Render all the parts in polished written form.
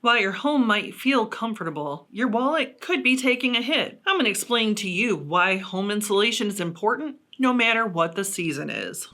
While your home might feel comfortable, your wallet could be taking a hit. I'm going to explain to you why home insulation is important no matter what the season is.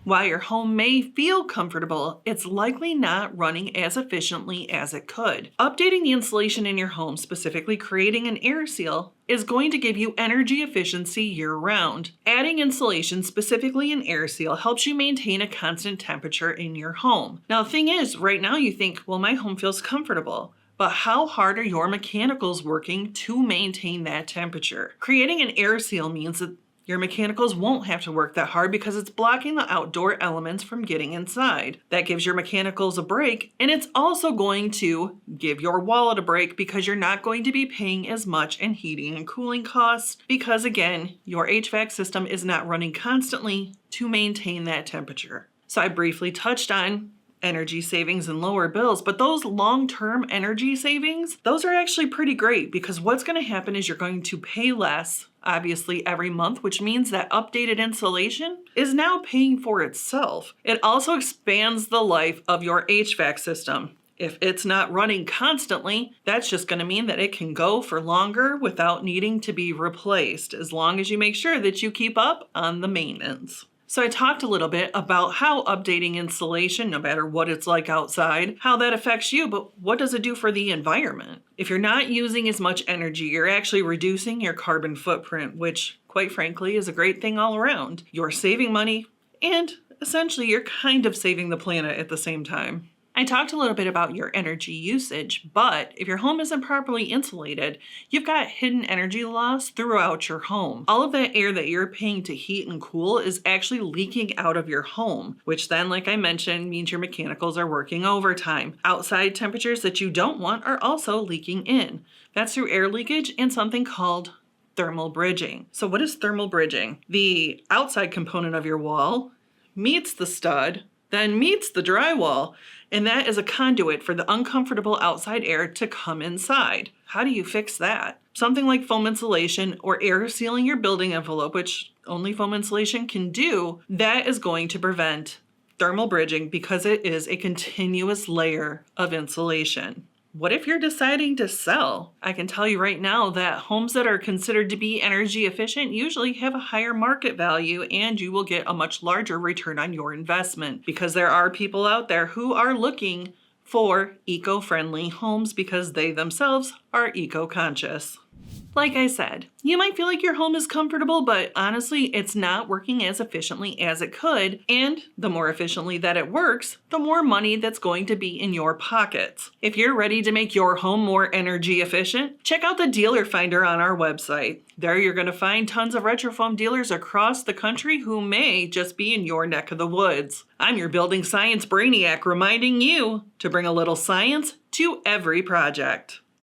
While your home may feel comfortable, it's likely not running as efficiently as it could. Updating the insulation in your home, specifically creating an air seal, is going to give you energy efficiency year-round. Adding insulation, specifically an air seal, helps you maintain a constant temperature in your home. Now, the thing is, right now you think, well, my home feels comfortable. But how hard are your mechanicals working to maintain that temperature? Creating an air seal means that your mechanicals won't have to work that hard because it's blocking the outdoor elements from getting inside. That gives your mechanicals a break, and it's also going to give your wallet a break because you're not going to be paying as much in heating and cooling costs because, again, your HVAC system is not running constantly to maintain that temperature. So I briefly touched on energy savings and lower bills, but those long-term energy savings, those are actually pretty great because what's going to happen is you're going to pay less, obviously, every month, which means that updated insulation is now paying for itself. It also expands the life of your HVAC system. If it's not running constantly, that's just going to mean that it can go for longer without needing to be replaced, as long as you make sure that you keep up on the maintenance. So I talked a little bit about how updating insulation, no matter what it's like outside, how that affects you, but what does it do for the environment? If you're not using as much energy, you're actually reducing your carbon footprint, which, quite frankly, is a great thing all around. You're saving money, and essentially you're kind of saving the planet at the same time. I talked a little bit about your energy usage, but if your home isn't properly insulated, you've got hidden energy loss throughout your home. All of that air that you're paying to heat and cool is actually leaking out of your home, which then, like I mentioned, means your mechanicals are working overtime. Outside temperatures that you don't want are also leaking in. That's through air leakage and something called thermal bridging. So what is thermal bridging? The outside component of your wall meets the stud, then meets the drywall, and that is a conduit for the uncomfortable outside air to come inside. How do you fix that? Something like foam insulation or air sealing your building envelope, which only foam insulation can do, that is going to prevent thermal bridging because it is a continuous layer of insulation. What if you're deciding to sell? I can tell you right now that homes that are considered to be energy efficient usually have a higher market value and you will get a much larger return on your investment because there are people out there who are looking for eco-friendly homes because they themselves are eco-conscious. Like I said, you might feel like your home is comfortable, but honestly, it's not working as efficiently as it could. And the more efficiently that it works, the more money that's going to be in your pockets. If you're ready to make your home more energy efficient, check out the dealer finder on our website. There you're going to find tons of RetroFoam dealers across the country who may just be in your neck of the woods. I'm your building science brainiac reminding you to bring a little science to every project.